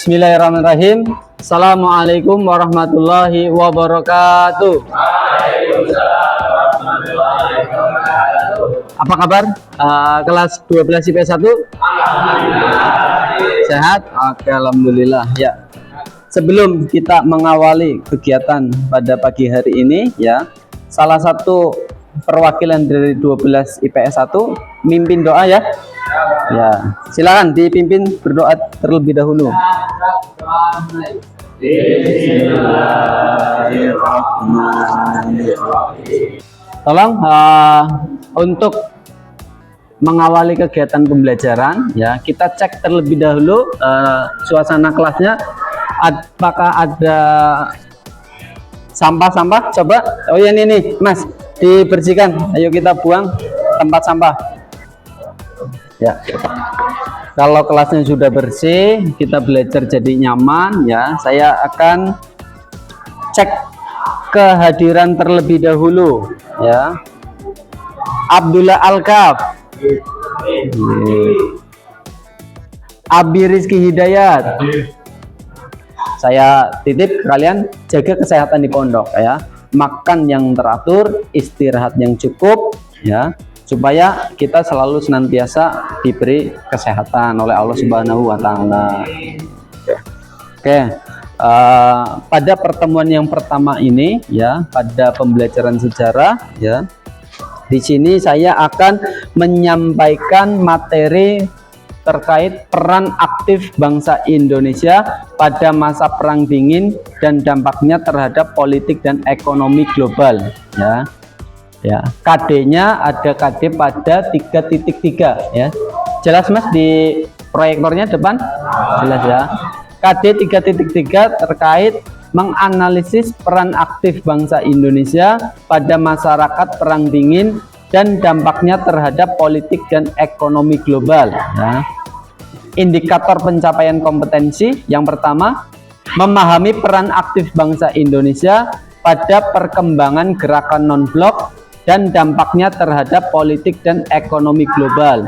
Bismillahirrahmanirrahim. Assalamualaikum warahmatullahi wabarakatuh. Apa kabar? Kelas 12 IPS 1? Sehat? Oke, alhamdulillah ya. Sebelum kita mengawali kegiatan pada pagi hari ini ya, salah satu perwakilan dari 12 IPS 1 mimpin doa ya. Ya, silakan dipimpin berdoa terlebih dahulu. Tolong untuk mengawali kegiatan pembelajaran ya, kita cek terlebih dahulu suasana kelasnya, apakah ada sampah-sampah. Coba, oh ya ini nih Mas, dibersihkan. Ayo kita buang tempat sampah ya. Kalau kelasnya sudah bersih, kita belajar jadi nyaman ya. Saya akan cek kehadiran terlebih dahulu ya. Abdullah Alkaf, Abi Rizky Hidayat. Saya titip kalian jaga kesehatan di pondok ya. Makan yang teratur, istirahat yang cukup ya, supaya kita selalu senantiasa diberi kesehatan oleh Allah Subhanahu wa Ta'ala. Oke, pada pertemuan yang pertama ini ya, pada pembelajaran sejarah ya, di sini saya akan menyampaikan materi terkait peran aktif bangsa Indonesia pada masa Perang Dingin dan dampaknya terhadap politik dan ekonomi global ya. Ya, KD-nya ada KD pada 3.3 ya. Jelas Mas di proyektornya depan? Jelas ya. KD 3.3 terkait menganalisis peran aktif bangsa Indonesia pada masyarakat Perang Dingin dan dampaknya terhadap politik dan ekonomi global ya. Indikator pencapaian kompetensi yang pertama, memahami peran aktif bangsa Indonesia pada perkembangan gerakan non-blok dan dampaknya terhadap politik dan ekonomi global.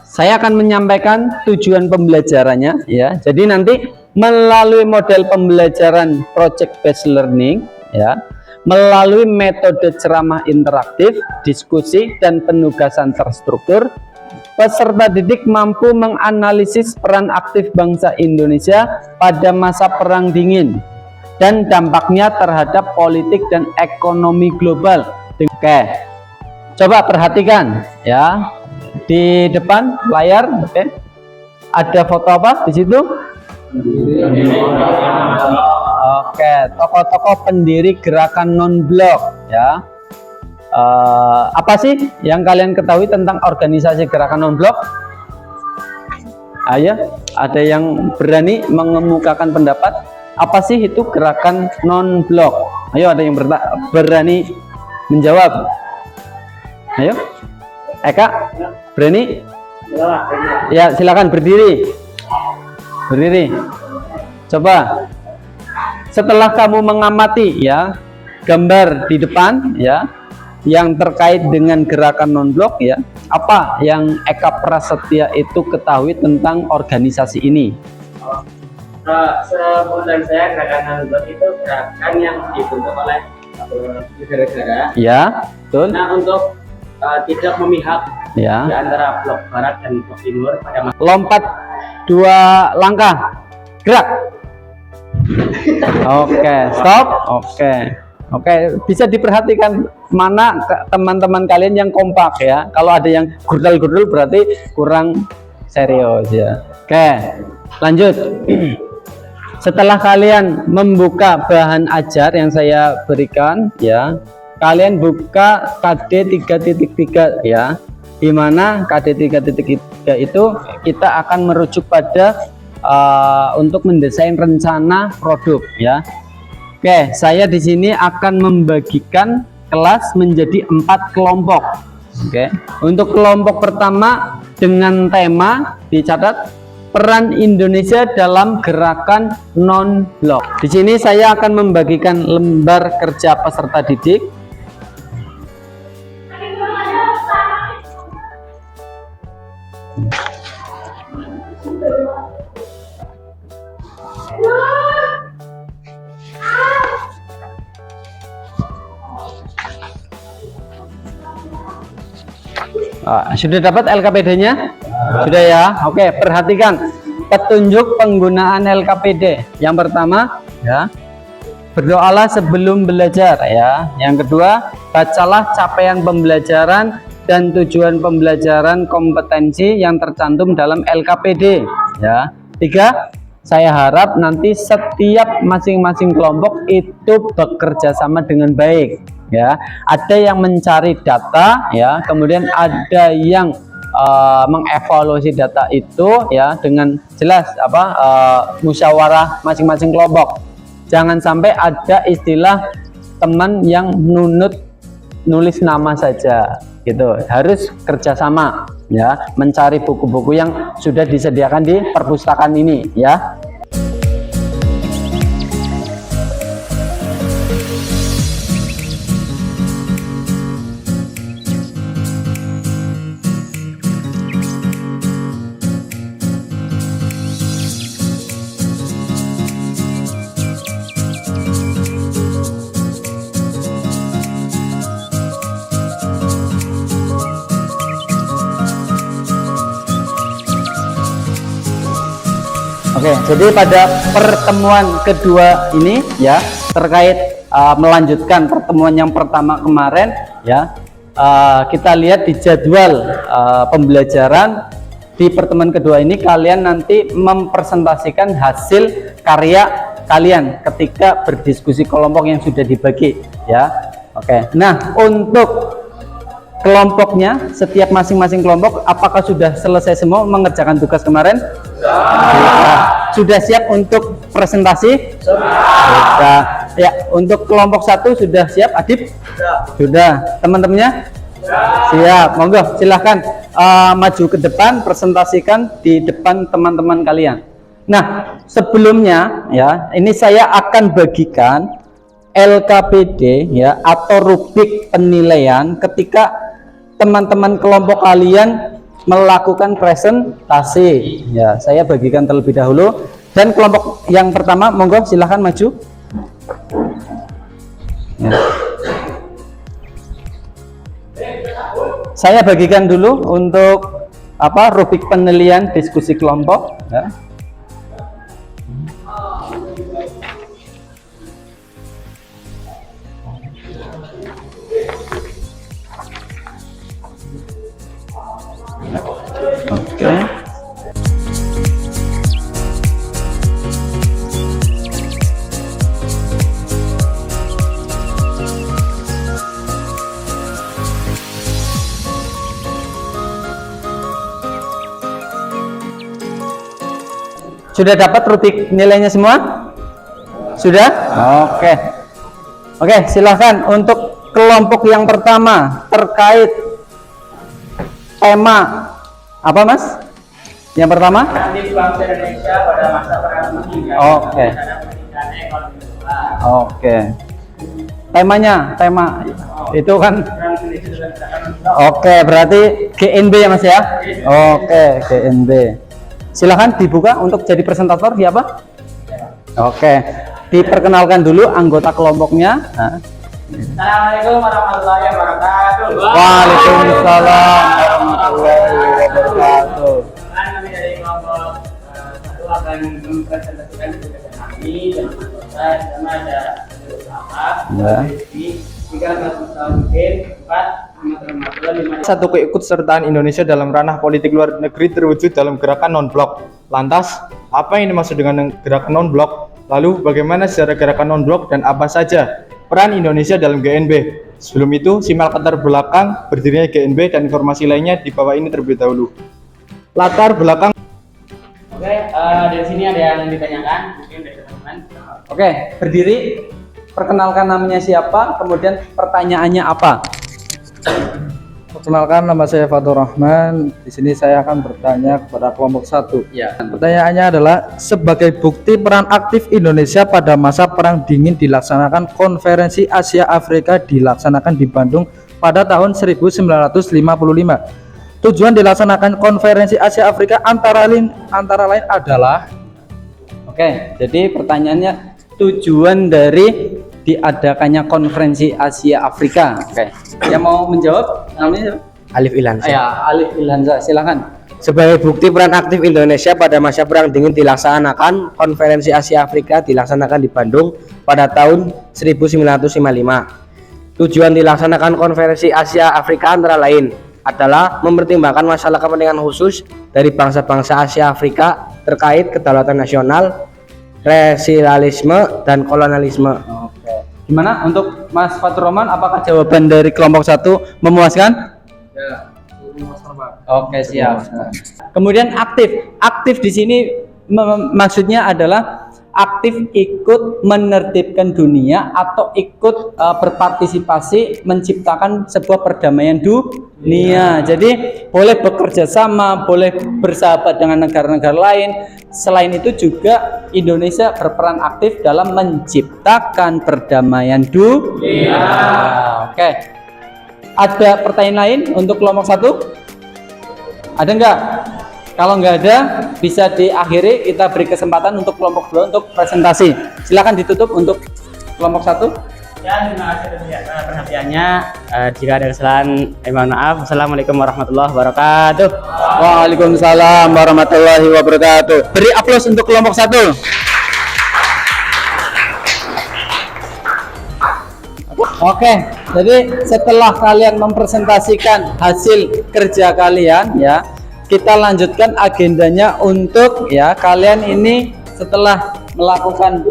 Saya akan menyampaikan tujuan pembelajarannya ya. Jadi nanti melalui model pembelajaran project based learning ya, melalui metode ceramah interaktif, diskusi dan penugasan terstruktur, peserta didik mampu menganalisis peran aktif bangsa Indonesia pada masa Perang Dingin dan dampaknya terhadap politik dan ekonomi global. Oke, coba perhatikan ya, di depan layar. Oke, ada foto apa di situ? Oke, tokoh-tokoh pendiri gerakan non-blok ya. Apa sih yang kalian ketahui tentang organisasi gerakan non-blok? Ayo, ada yang berani mengemukakan pendapat? Apa sih itu gerakan non-blok? Ayo, ada yang berani menjawab? Ayo, Eka, berani? Ya, silakan berdiri. Berdiri. Coba, setelah kamu mengamati ya gambar di depan ya, yang terkait dengan gerakan non-blok ya, apa yang Eka Prasetya itu ketahui tentang organisasi ini? Sebutan saya, gerakan non-blok itu gerakan yang dibentuk oleh negara-negara Ya, betul. nah untuk tidak memihak Ya. di antara blok barat dan blok timur pada masa. Lompat 2 langkah, gerak. Oke, stop. Oke, bisa diperhatikan mana teman-teman kalian yang kompak ya. Kalau ada yang gurdal-gurdul berarti kurang serius ya. Oke, lanjut. Setelah kalian membuka bahan ajar yang saya berikan ya, kalian buka KD 3.3 ya, dimana KD 3.3 itu kita akan merujuk pada untuk mendesain rencana produk ya. Oke, saya di sini akan membagikan kelas menjadi 4 kelompok. Oke, untuk kelompok pertama dengan tema dicatat peran Indonesia dalam gerakan non-blok. Di sini saya akan membagikan lembar kerja peserta didik. Sudah dapat LKPD-nya? Sudah ya. Oke, perhatikan petunjuk penggunaan LKPD. Yang pertama, ya, berdoalah sebelum belajar, ya. Yang kedua, bacalah capaian pembelajaran dan tujuan pembelajaran kompetensi yang tercantum dalam LKPD, ya. 3, saya harap nanti setiap masing-masing kelompok itu bekerja sama dengan baik, ya. Ada yang mencari data, ya, kemudian ada yang mengevaluasi data itu, ya, dengan jelas musyawarah masing-masing kelompok. Jangan sampai ada istilah teman yang nulis nama saja, gitu. Harus kerjasama, ya, mencari buku-buku yang sudah disediakan di perpustakaan ini, ya. Oke, jadi pada pertemuan kedua ini, ya, terkait melanjutkan pertemuan yang pertama kemarin, ya, kita lihat di jadwal pembelajaran di pertemuan kedua ini kalian nanti mempresentasikan hasil karya kalian ketika berdiskusi kelompok yang sudah dibagi, ya. Oke, nah untuk kelompoknya, setiap masing-masing kelompok apakah sudah selesai semua mengerjakan tugas kemarin? Sudah siap untuk presentasi? Sudah. Ya, untuk kelompok 1 sudah siap, Adib? Sudah. Teman-temannya? Siap. Monggo, silahkan maju ke depan, presentasikan di depan teman-teman kalian. Nah, sebelumnya, ya, ini saya akan bagikan LKPD, ya, atau rubrik penilaian ketika teman-teman kelompok kalian melakukan presentasi, ya. Saya bagikan terlebih dahulu, dan kelompok yang pertama monggo silahkan maju, ya. Saya bagikan dulu untuk rubrik penilaian diskusi kelompok, ya. Oke. Sudah dapat rubrik nilainya semua? Sudah? Oke. Oke, silahkan untuk kelompok yang pertama terkait tema apa, Mas? Yang pertama? Bangsa Indonesia pada masa perang dunia. Oke. Oke. Tema itu kan. Oke, berarti GNB ya, Mas ya? Oke, GNB. Silahkan dibuka untuk jadi presentator siapa? Oke. Diperkenalkan dulu anggota kelompoknya. Assalamualaikum warahmatullahi wabarakatuh. Waalaikumsalam warahmatullahi wabarakatuh. Kami dari kelompok 1 akan mempresentasikan kegiatan kami dengan anggota sama ada Ya. Satu keikutsertaan Indonesia dalam ranah politik luar negeri terwujud dalam gerakan non-blok. Lantas, apa yang dimaksud dengan gerakan non-blok? Lalu, bagaimana sejarah gerakan non-blok dan apa saja peran Indonesia dalam GNB? Sebelum itu, simak latar belakang berdirinya GNB dan informasi lainnya di bawah ini terlebih dahulu. Latar belakang. Oke, dari sini ada yang ditanyakan, mungkin dari teman-teman. Oke, berdiri. Perkenalkan namanya siapa, kemudian pertanyaannya apa? Perkenalkan, nama saya Fatur Rahman. Di sini saya akan bertanya kepada kelompok 1. Ya. Pertanyaannya adalah, sebagai bukti peran aktif Indonesia pada masa Perang Dingin dilaksanakan Konferensi Asia Afrika dilaksanakan di Bandung pada tahun 1955. Tujuan dilaksanakan Konferensi Asia Afrika antara lain adalah. Oke, jadi pertanyaannya tujuan dari diadakannya Konferensi Asia Afrika. Oke, yang mau menjawab namanya siapa? Alif Ilhansyah. Ya, Alif Ilhansyah, silakan. Sebagai bukti peran aktif Indonesia pada masa Perang Dingin dilaksanakan, Konferensi Asia Afrika dilaksanakan di Bandung pada tahun 1955. Tujuan dilaksanakan Konferensi Asia Afrika antara lain adalah mempertimbangkan masalah kepentingan khusus dari bangsa-bangsa Asia Afrika terkait kedaulatan nasional, resialisme, dan kolonialisme. Oke. Gimana untuk Mas Fatur Rahman, apakah jawaban dari kelompok 1 memuaskan? Ya, memuaskan, Pak. Oke, siap. Kemudian aktif di sini maksudnya adalah aktif ikut menertibkan dunia atau ikut berpartisipasi menciptakan sebuah perdamaian dunia. Jadi boleh bekerja sama, boleh bersahabat dengan negara-negara lain. Selain itu juga Indonesia berperan aktif dalam menciptakan perdamaian dunia. Oke. Ada pertanyaan lain untuk kelompok 1? Ada enggak? Kalau nggak ada, bisa diakhiri, kita beri kesempatan untuk kelompok 2 untuk presentasi. Silakan ditutup untuk kelompok 1. Ya, terima kasih atas perhatiannya. Jika ada kesalahan, mohon maaf. Assalamualaikum warahmatullahi wabarakatuh. Waalaikumsalam warahmatullahi wabarakatuh. Beri aplaus untuk kelompok 1. Oke, jadi setelah kalian mempresentasikan hasil kerja kalian, ya, kita lanjutkan agendanya untuk ya kalian ini setelah melakukan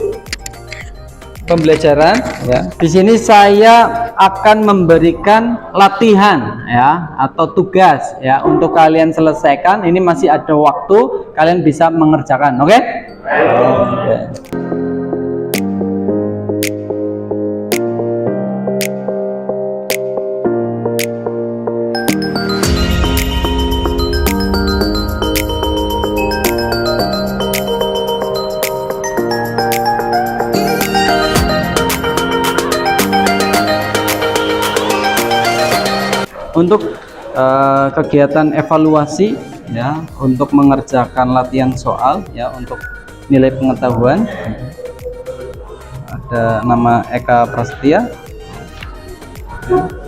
pembelajaran, ya. Di sini saya akan memberikan latihan ya atau tugas ya untuk kalian selesaikan. Ini masih ada waktu, kalian bisa mengerjakan, oke? Oke. Untuk kegiatan evaluasi ya untuk mengerjakan latihan soal ya untuk nilai pengetahuan, ada nama Eka Prasetya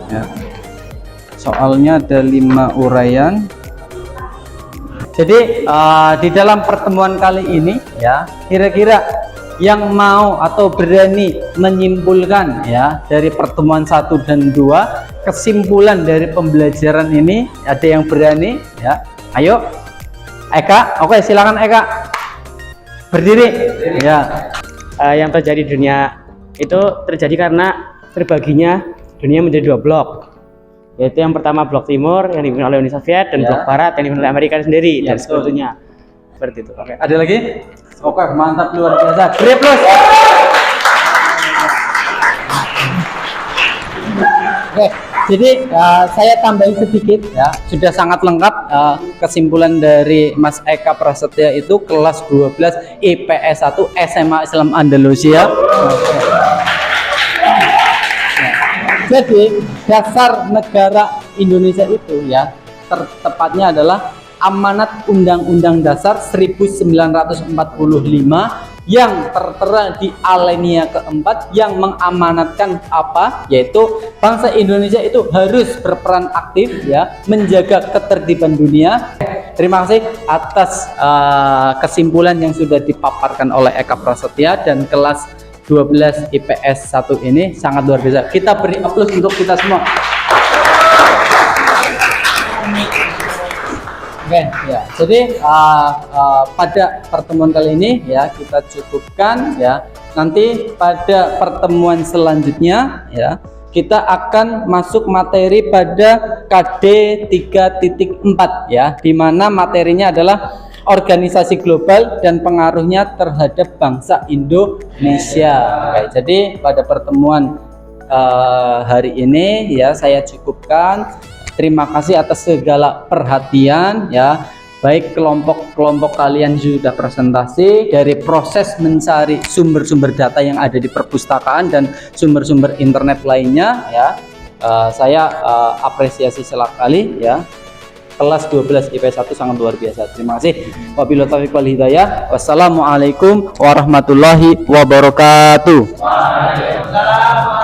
ya. Soalnya ada 5 uraian. Jadi di dalam pertemuan kali ini ya kira-kira yang mau atau berani menyimpulkan ya dari pertemuan 1 dan 2 kesimpulan dari pembelajaran ini, ada yang berani ya? Ayo Eka. Oke, silakan Eka berdiri ya. Yang terjadi di dunia itu terjadi karena terbaginya dunia menjadi 2 blok, yaitu yang pertama blok timur yang dipimpin oleh Uni Soviet dan Ya. blok barat yang dipimpin oleh Amerika sendiri Ya, dan sebagainya. Seperti itu. Oke, ada lagi? Oke, mantap, luar biasa. Beri plus. Oke, jadi saya tambahin sedikit ya. Sudah sangat lengkap kesimpulan dari Mas Eka Prasetya itu kelas 12 IPS 1 SMA Islam Andalusia. Oke. Jadi dasar negara Indonesia itu ya tepatnya adalah Amanat Undang-Undang Dasar 1945 yang tertera di alinea keempat yang mengamanatkan apa, yaitu bangsa Indonesia itu harus berperan aktif ya menjaga ketertiban dunia. Terima kasih atas kesimpulan yang sudah dipaparkan oleh Eka Prasetya dan kelas 12 IPS 1 ini sangat luar biasa. Kita beri aplaus untuk kita semua. Oke, ya. Jadi pada pertemuan kali ini ya kita cukupkan ya. Nanti pada pertemuan selanjutnya ya kita akan masuk materi pada KD 3.4 ya, di mana materinya adalah organisasi global dan pengaruhnya terhadap bangsa Indonesia. Oke, jadi pada pertemuan hari ini ya saya cukupkan. Terima kasih atas segala perhatian ya. Baik kelompok-kelompok kalian sudah presentasi dari proses mencari sumber-sumber data yang ada di perpustakaan dan sumber-sumber internet lainnya ya. Saya apresiasi sekali ya. Kelas 12 IPS 1 sangat luar biasa. Terima kasih. Wabillahi taufiq wal hidayah. Wassalamualaikum warahmatullahi wabarakatuh. Waalaikumsalam.